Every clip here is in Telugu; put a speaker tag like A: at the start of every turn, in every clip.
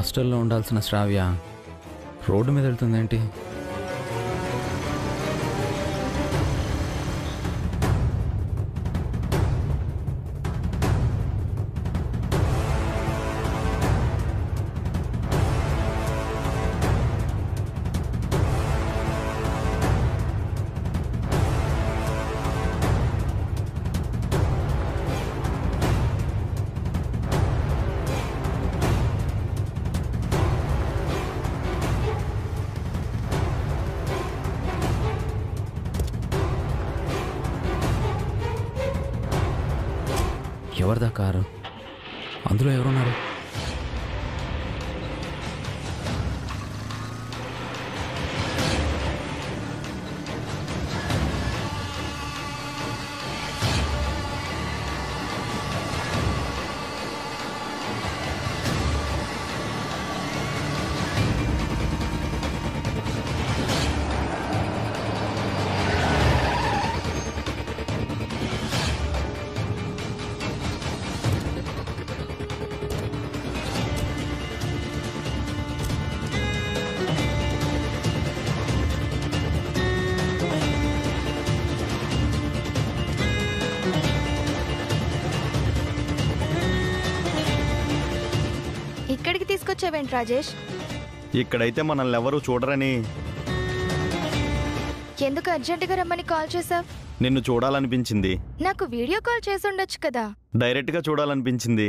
A: హాస్టల్లో ఉండాల్సిన శ్రావ్య రోడ్డు మీద వెళ్తుందేంటి? ఎవరిదా కారు? అందులో ఎవరున్నారు?
B: ఇక్కడికి తీసుకొచ్చావేంటి రాజేష్?
C: ఇక్కడైతే మనల్ని ఎవరు చూడరని.
B: ఎందుకు అర్జెంటుగా రమ్మని కాల్ చేసావ్?
C: నిన్ను చూడాలనిపించింది.
B: నాకు వీడియో కాల్ చేసి ఉండొచ్చు కదా.
C: డైరెక్ట్గా చూడాలనిపించింది.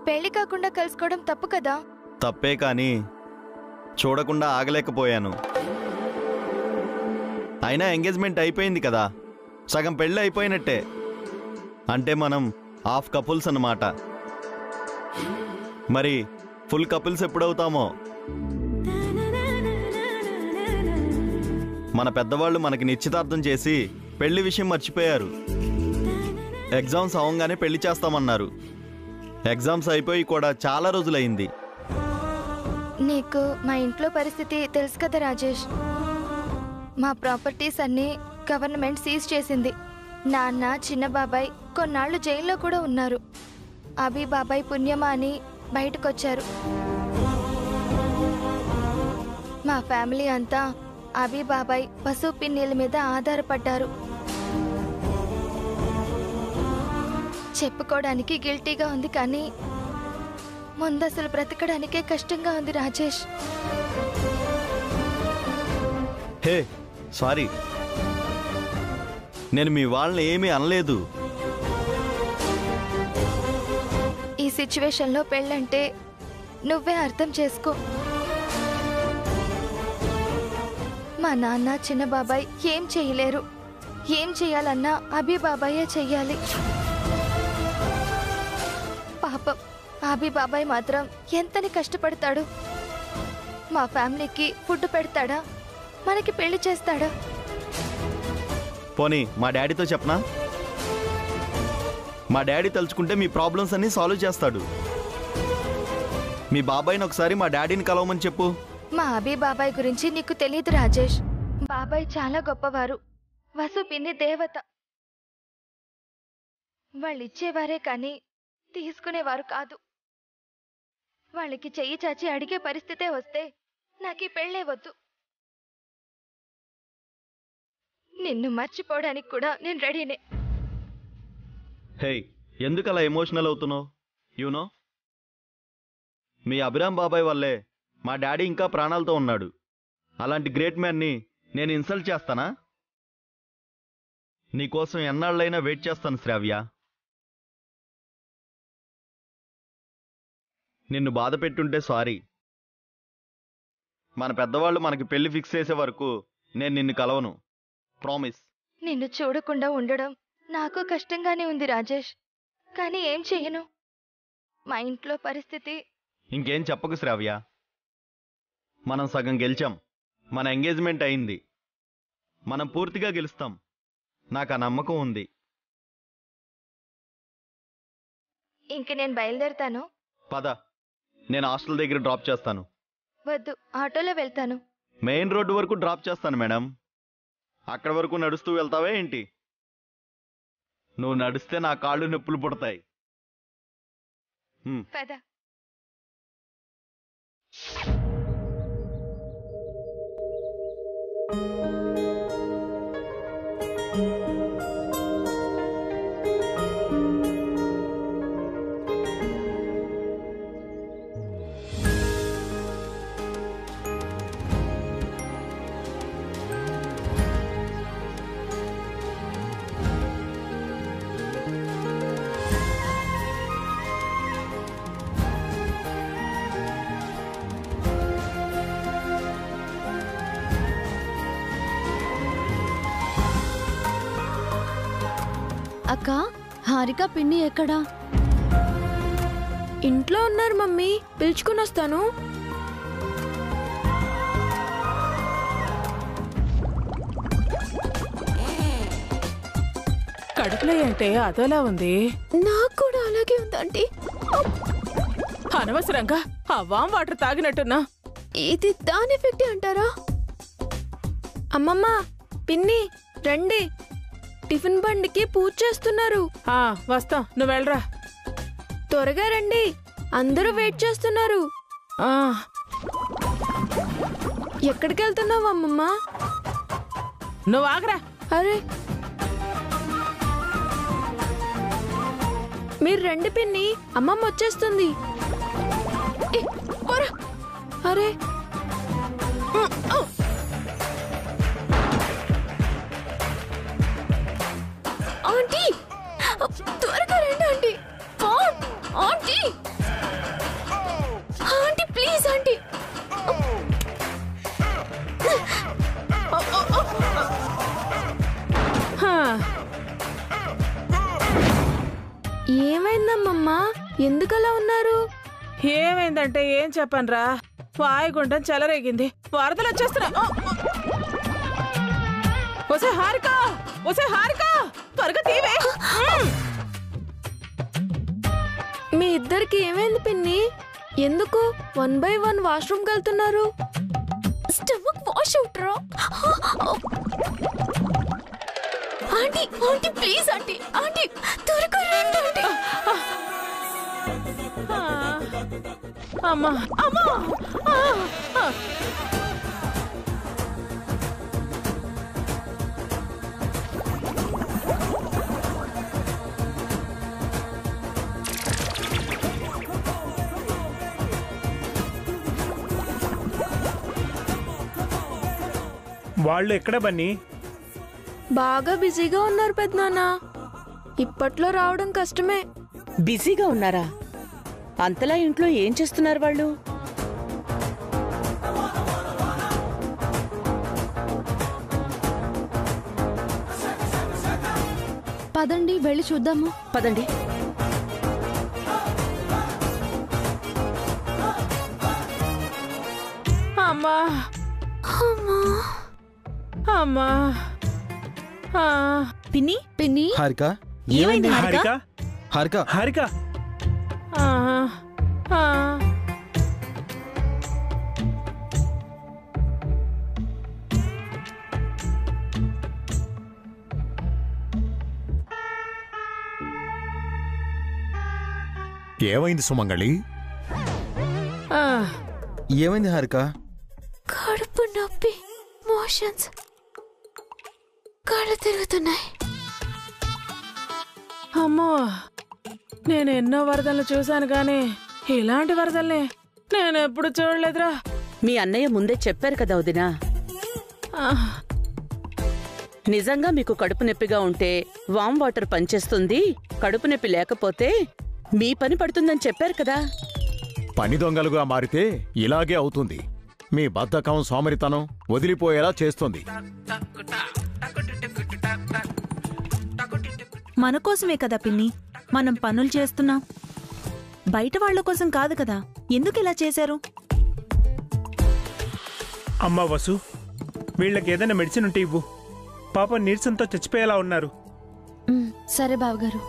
B: పెళ్లి కాకుండా కలుసుకోవడం తప్పు కదా.
C: తప్పే కానీ చూడకుండా ఆగలేకపోయాను. అయినా ఎంగేజ్మెంట్ అయిపోయింది కదా, సగం పెళ్ళి అయిపోయినట్టే. అంటే మనం హాఫ్ కపుల్స్ అన్నమాట. మరి ఫుల్ కపుల్స్ ఎప్పుడవుతామో? మన పెద్దవాళ్ళు మనకి నిశ్చితార్థం చేసి పెళ్లి విషయం మర్చిపోయారు. ఎగ్జామ్స్ అవ్వగానే పెళ్లి చేస్తామన్నారు. ఎగ్జామ్స్ అయిపోయి కూడా చాలా రోజులైంది.
B: నీకు మా ఇంట్లో పరిస్థితి తెలుసు కదా రాజేష్. మా ప్రాపర్టీస్ అన్నీ గవర్నమెంట్ సీజ్ చేసింది. నాన్న, చిన్న బాబాయ్ కొన్నాళ్ళు జైల్లో కూడా ఉన్నారు. అభి బాబాయ్ పుణ్యమా అని బయటకొచ్చారు. మా ఫ్యామిలీ అంతా అభి బాబాయ్ పశు పిన్నీళ్ళ మీద ఆధారపడ్డారు. చెప్పుకోవడానికి గిల్టీగా ఉంది కానీ ముందసలు బ్రతకడానికే కష్టంగా ఉంది రాజేష్.
C: హే సారీ, నేను మీ వాళ్ళని ఏమీ అనలేదు.
B: ఈ సిచ్యువేషన్లో పెళ్ళంటే నువ్వే అర్థం చేసుకో. మా నాన్న, చిన్న బాబాయ్ ఏం చేయలేరు. ఏం చేయాలన్నా అభి బాబాయే చెయ్యాలి. పాపం అభి బాబాయ్ మాత్రం ఎంతని కష్టపడతాడు. మా ఫ్యామిలీకి ఫుడ్ పెడతాడా? మనకి పెళ్లి చేస్తాడా?
C: పోనీ మా డాడీతో చెప్పనా? మా డాడీ తలుచుకుంటే మీ ప్రాబ్లమ్స్ అన్నీ సాల్వ్ చేస్తాడు. మీ బాబాయ్ని ఒకసారి మా డాడీని కలవమని చెప్పు.
B: మా అభి బాబాయ్ గురించి నీకు తెలియదు రాజేష్. బాబాయ్ చాలా గొప్పవారు. వసు పిన్ని దేవత. వాళ్ళు ఇచ్చేవారే కానీ తీసుకునేవారు కాదు. వాళ్ళకి చెయ్యి చాచి అడిగే పరిస్థితే వస్తే నాకు ఈ పెళ్ళే వద్దు. నిన్ను మర్చిపోవడానికి కూడా నేను రెడీనే.
C: హే, ఎందుకు అలా ఎమోషనల్ అవుతున్నావు? యూనో, మీ అభిరామ్ బాబాయ్ వల్లే మా డాడీ ఇంకా ప్రాణాలతో ఉన్నాడు. అలాంటి గ్రేట్ మ్యాన్ని నేను ఇన్సల్ట్ చేస్తానా? నీకోసం ఎన్నాళ్ళైనా వెయిట్ చేస్తాను శ్రావ్య. నిన్ను బాధ పెట్టుంటే సారీ. మన పెద్దవాళ్ళు మనకి పెళ్లి ఫిక్స్ చేసే వరకు నేను నిన్ను కలవను. ప్రామిస్.
B: నిన్ను చూడకుండా ఉండడం నాకు కష్టంగానే ఉంది రాజేష్. కానీ ఏం చెయ్యను. మా ఇంట్లో పరిస్థితి.
C: ఇంకేం చెప్పకు శ్రావ్య. మనం సగం గెలిచాం. మన ఎంగేజ్మెంట్ అయింది. మనం పూర్తిగా గెలుస్తాం. నాకు ఆ నమ్మకం ఉంది.
B: ఇంక నేను బయలుదేరుతాను.
C: పద, నేను హాస్టల్ దగ్గర డ్రాప్ చేస్తాను.
B: వద్దు, ఆటోలో వెళ్తాను.
C: మెయిన్ రోడ్డు వరకు డ్రాప్ చేస్తాను మేడం. అక్కడ వరకు నడుస్తూ వెళ్తావే ఏంటి? నువ్వు నడిస్తే నా కాళ్ళు నొప్పులు పుడతాయి.
B: పద.
D: అక్క, హారిక పిన్ని ఎక్కడా?
E: ఇంట్లో ఉన్నారు మమ్మీ, పిలుచుకుని వస్తాను.
F: కడుపులో అంటే అదోలా ఉంది.
E: నాకు కూడా అలాగే ఉందండి.
F: అనవసరంగా ఆ వామ్ వాటర్ తాగినట్టున్నా.
E: ఇది దాని ఎఫెక్ట్ అంటారా? అమ్మమ్మ, పిన్ని రండి, టిఫిన్ బండికి పూజ చేస్తున్నారు.
F: వస్తాం, నువ్వు వెళ్ళరా.
E: త్వరగా రండి, అందరూ వెయిట్ చేస్తున్నారు. ఎక్కడికి వెళ్తున్నావు అమ్మమ్మ?
F: నువ్వు ఆగరా.
E: అరే, మీరు రండి పిన్ని, అమ్మమ్మ వచ్చేస్తుంది. అరే, ఆంటీ త్వరగా రండి aunty. Aunty aunty please aunty. ఏమైందమ్మమ్మా, ఎందుకలా ఉన్నారు?
F: ఏమైందంటే ఏం చెప్పనురా, వాయుగుండం చెలరేగింది, వరదలు వచ్చేస్తున్నా. ఒసే హారిక, ఒసే హారిక, త్వరగా తీవే.
E: మీ ఇద్దరికి ఏమైంది పిన్ని? ఎందుకు 1 by 1 వాష్రూమ్కి వెళ్తున్నారు? స్టమక్ వాష్ అవుట్ రా. Aunty aunty please aunty, aunty త్వరగా రండి ఆంటీ.
F: అమ్మా అమ్మా.
G: వాళ్ళు ఎక్కడ బన్నీ?
E: బాగా బిజీగా ఉన్నారు పెద్దనాన్న, ఇప్పట్లో రావడం కష్టమే.
H: బిజీగా ఉన్నారా? అంతలా ఇంట్లో ఏం చేస్తున్నారు వాళ్ళు?
D: పదండి వెళ్ళి చూద్దాము.
H: పదండి.
F: అమ్మా అమ్మా.
D: పిన్ని పిన్ని
A: హారిక,
D: ఏమైంది
G: హారిక?
A: హారిక,
G: హారిక
I: ఏమైంది సుమంగళి?
A: ఏమైంది హారిక?
E: కడుపు నొప్పి, మోషన్స్, కళ్ళు తిరుగుతున్నాయి.
F: అమ్మో, నేను ఎన్నో వరదలు చూశాను గాని ఇలాంటి వరదల్ని నేను ఎప్పుడు చూడలేదురా.
H: మీ అన్నయ్య ముందే చెప్పారు కదా వదినా. నిజంగా మీకు కడుపు నొప్పిగా ఉంటే వామ్ వాటర్ పనిచేస్తుంది, కడుపు నొప్పి లేకపోతే మీ పని పడుతుందని చెప్పారు కదా.
I: పని దొంగలుగా మారితే ఇలాగే అవుతుంది. మీ బద్ధకం, సోమరితనం వదిలిపోయేలా చేస్తుంది.
J: మన కోసమే కదా పిన్ని మనం పనులు చేస్తున్నాం, బయట వాళ్ల కోసం కాదు కదా. ఎందుకు ఇలా చేశారు?
G: అమ్మా వసు, వీళ్ళకి ఏదైనా మెడిసిన్ ఉంటే ఇవ్వు. పాపం నీరసంతో చచ్చిపోయేలా ఉన్నారు.
D: సరే బావగారు.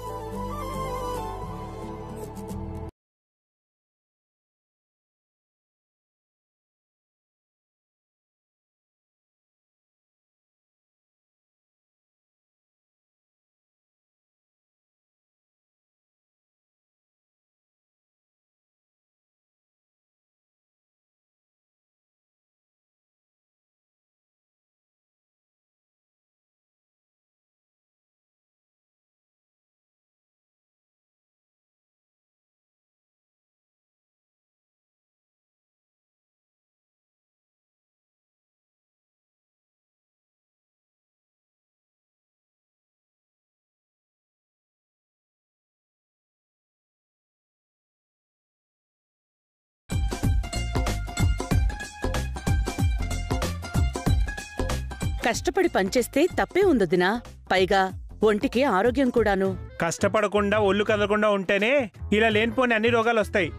H: కష్టపడి పనిచేస్తే తప్పే ఉందొదినా. పైగా ఒంటికి ఆరోగ్యం కూడాను.
G: కష్టపడకుండా ఒళ్ళు కదలకుండా ఉంటేనే ఇలా లేనిపోని అన్ని రోగాలు వస్తాయి.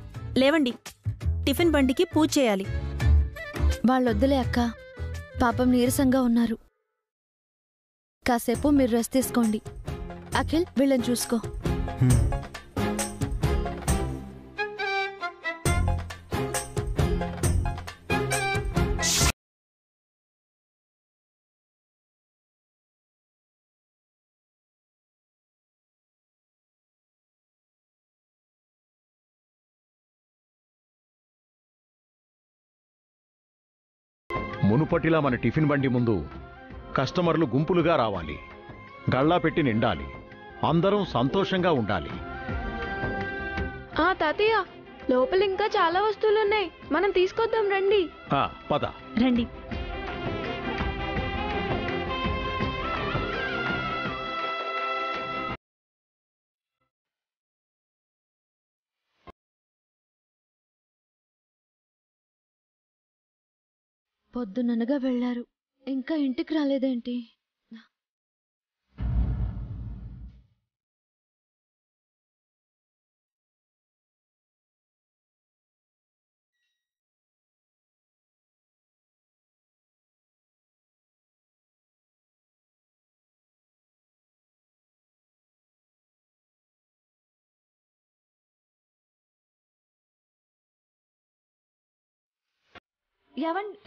J: లేవండి, టిఫిన్ బండికి పూజ చేయాలి.
D: వాళ్ళొద్దులే అక్క, పాపం నీరసంగా ఉన్నారు. కాసేపు మీరు రెస్ట్ తీసుకోండి. అఖిల్, వీళ్ళని చూసుకో.
I: మునుపటిలా మన టిఫిన్ బండి ముందు కస్టమర్లు గుంపులుగా రావాలి, గళ్ళా పెట్టి నిండాలి, అందరం సంతోషంగా ఉండాలి.
E: తాతయ్య, లోపల ఇంకా చాలా వస్తువులున్నాయి, మనం తీసుకొద్దాం రండి.
I: పద
J: రండి.
D: పొద్దుననగా వెళ్లారు, ఇంకా ఇంటికి రాలేదేంటి? ఎవండి?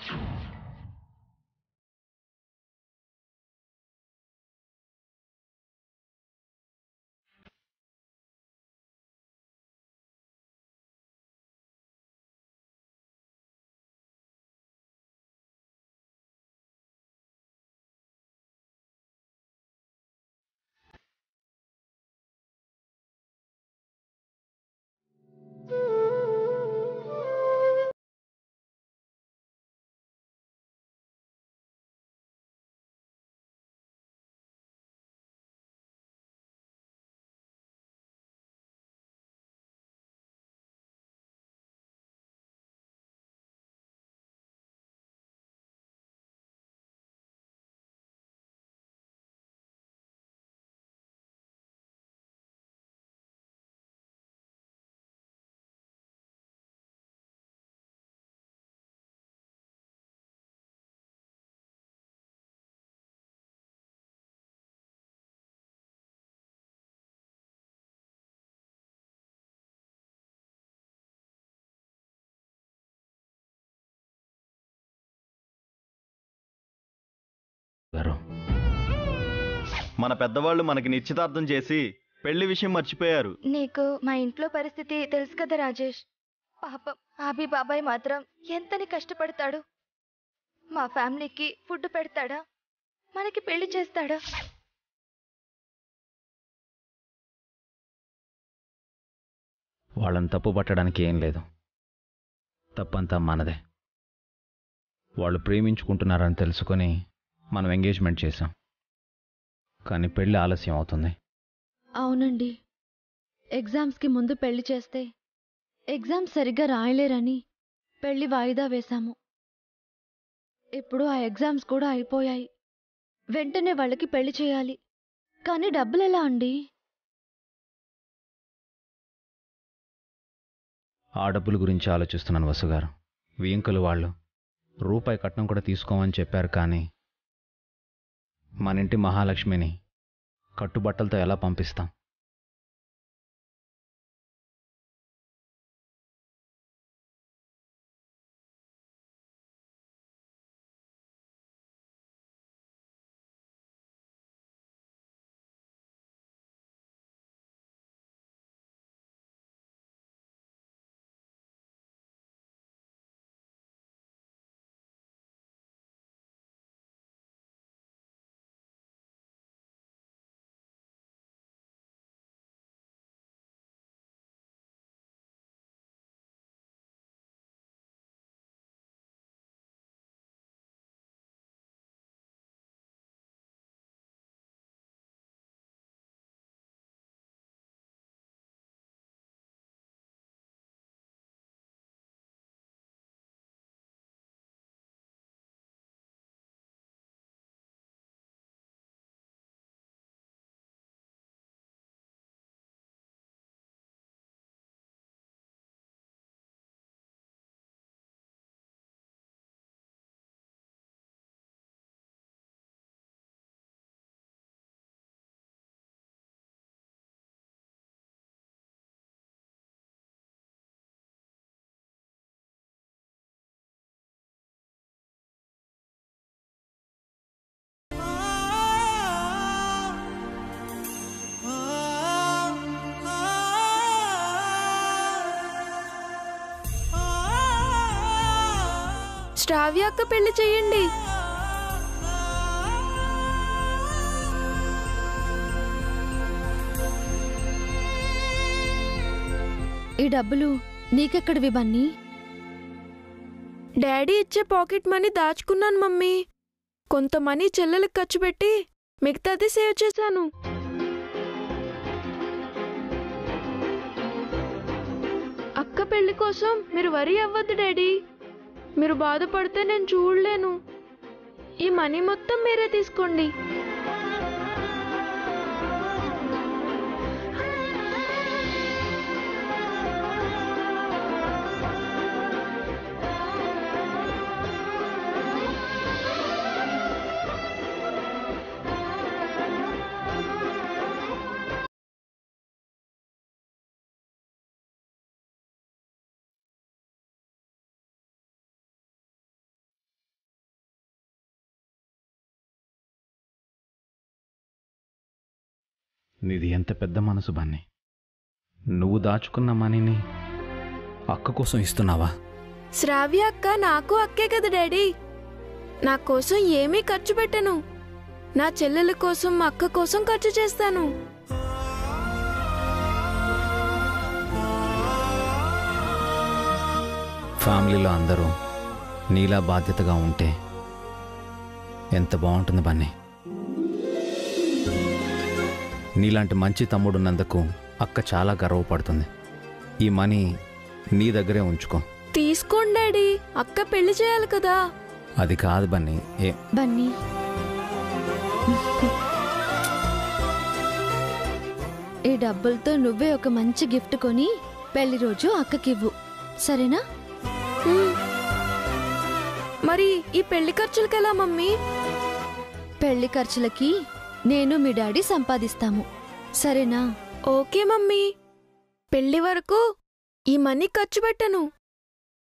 C: మన పెద్దవాళ్ళు మనకి నిశ్చితార్థం చేసి పెళ్లి విషయం మర్చిపోయారు.
B: నీకు మా ఇంట్లో పరిస్థితి తెలుసు కదా రాజేష్. పాపం ఆబి బాబాయ్ మాత్రం ఎంతని కష్టపడతాడు. మా ఫ్యామిలీకి ఫుడ్ పెడతాడా, మనకి పెళ్లి చేస్తాడా?
A: వాళ్ళని తప్పు పట్టడానికి ఏం లేదు, తప్పంతా మనదే. వాళ్ళు ప్రేమించుకుంటున్నారని తెలుసుకొని మనం ఎంగేజ్మెంట్ చేశాం, కానీ పెళ్లి ఆలస్యం అవుతుంది.
D: అవునండి, ఎగ్జామ్స్కి ముందు పెళ్లి చేస్తే ఎగ్జామ్స్ సరిగ్గా రాయలేరని పెళ్లి వాయిదా వేశాము. ఇప్పుడు ఆ ఎగ్జామ్స్ కూడా అయిపోయాయి, వెంటనే వాళ్ళకి పెళ్లి చేయాలి. కానీ డబ్బులెలా అండి?
A: ఆ డబ్బుల గురించి ఆలోచిస్తున్నాను వసుగారు. వియంకులు వాళ్ళు రూపాయి కట్నం కూడా తీసుకోమని చెప్పారు, కానీ మన ఇంటి మహాలక్ష్మిని కట్టుబట్టలతో ఎలా పంపిస్తాం?
E: శ్రావ్య అక్క పెళ్లి చెయ్యండి.
D: ఈ డబ్బులు నీకెక్కడివి బన్నీ?
E: డాడీ ఇచ్చే పాకెట్ మనీ దాచుకున్నాను మమ్మీ. కొంత మనీ చెల్లెలకు ఖర్చు పెట్టి మిగతాది సేవ్ చేశాను. అక్క పెళ్లి కోసం మీరు వరీ అవ్వద్దు డాడీ. మీరు బాధపడితే నేను చూడలేను. ఈ మనీ మొత్తం మీరే తీసుకోండి.
A: నీది ఎంత పెద్ద మనసు బన్నీ. నువ్వు దాచుకున్న మనీని అక్క కోసం ఇస్తున్నావా?
E: శ్రావ్య అక్క నాకు అక్కే కదా డాడీ. నా కోసం ఏమీ ఖర్చు పెట్టను. నా చెల్లెల కోసం అక్క కోసం ఖర్చు చేస్తాను.
A: ఫ్యామిలీలో అందరూ నీలా బాధ్యతగా ఉంటే ఎంత బాగుంటుంది బన్నీ. నీలాంటి మంచి తమ్ముడున్నందుకు అక్క చాలా గర్వపడుతుంది. ఈ మనీ నీ దగ్గరే ఉంచుకో.
E: తీసుకోండి డాడీ. అక్క పెళ్లి చేయాలి కదా.
A: అది కాదు బన్నీ.
D: బన్నీ, ఈ డబ్బులతో నువ్వే ఒక మంచి గిఫ్ట్ కొని పెళ్లి రోజు అక్కకివ్వు, సరేనా?
E: మరి ఈ పెళ్లి ఖర్చులకి ఎలా మమ్మీ?
D: పెళ్లి ఖర్చులకి నేను మీ డాడీ సంపాదిస్తాము, సరేనా?
E: Okay mummy. పెళ్లి వరకు ఈ మనీ ఖర్చు పెట్టను.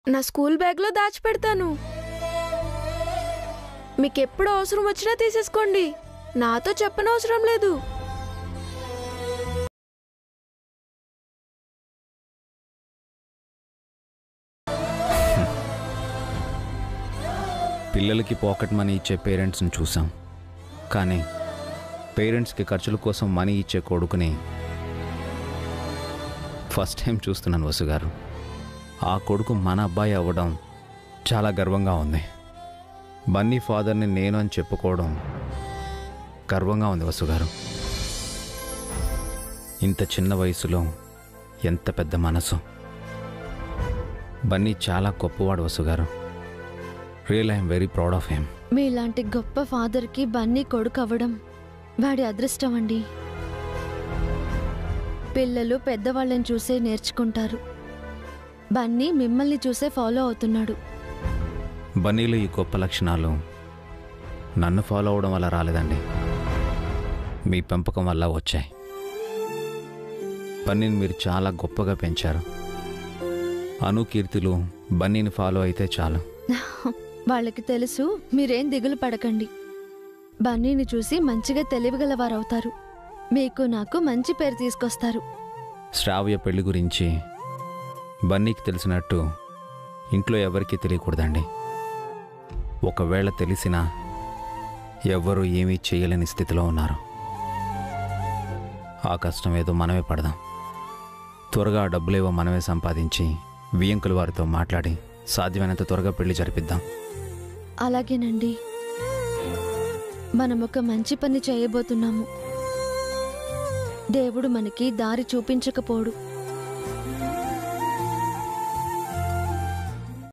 E: నా స్కూల్ బ్యాగ్లో దాచిపెడతాను. మీకెప్పుడు అవసరం వచ్చినా తీసేసుకోండి. నాతో చెప్పనవసరం లేదు.
A: పిల్లలకి పాకెట్ మనీ ఇచ్చే పేరెంట్స్ని చూసాం, కానీ పేరెంట్స్కి ఖర్చుల కోసం మనీ ఇచ్చే కొడుకుని ఫస్ట్ టైం చూస్తున్నాను వసుగారు. ఆ కొడుకు మన అబ్బాయి అవ్వడం చాలా గర్వంగా ఉంది. బన్నీ ఫాదర్ని నేను అని చెప్పుకోవడం గర్వంగా ఉంది వసుగారు. ఇంత చిన్న వయసులో ఎంత పెద్ద మనసు. బన్నీ చాలా గొప్పవాడు వసుగారు. Real I'm very proud of him.
D: మీలాంటి గొప్ప ఫాదర్కి బన్నీ కొడుకు అవ్వడం వాడి అదృష్టం అండి. పిల్లలు పెద్దవాళ్ళని చూసే నేర్చుకుంటారు. బన్నీ మిమ్మల్ని చూసే ఫాలో అవుతున్నాడు.
A: బన్నీలో ఈ గొప్ప లక్షణాలు నన్ను ఫాలో అవడం వల్ల రాలేదండి, మీ పెంపకం వల్ల వచ్చాయి. బన్నీని మీరు చాలా గొప్పగా పెంచారు. అనుకీర్తిలు బన్నీని ఫాలో అయితే చాలు.
D: వాళ్ళకి తెలుసు, మీరేం దిగులు పడకండి. బన్నీని చూసి మంచిగా తెలివిగలవారవుతారు. మీకు నాకు మంచి పేరు తీసుకొస్తారు.
A: శ్రావ్య పెళ్లి గురించి బన్నీకి తెలిసినట్టు ఇంట్లో ఎవరికీ తెలియకూడదండి. ఒకవేళ తెలిసినా ఎవ్వరూ ఏమీ చేయలేని స్థితిలో ఉన్నారు. ఆ కష్టం ఏదో మనమే పడదాం. త్వరగా డబ్బులేవో మనమే సంపాదించి వియంకుల వారితో మాట్లాడి సాధ్యమైనంత త్వరగా పెళ్లి జరిపిద్దాం.
D: అలాగేనండి. మనం ఒక మంచి పని చేయబోతున్నాము. దేవుడు మనకి దారి చూపించకపోడు.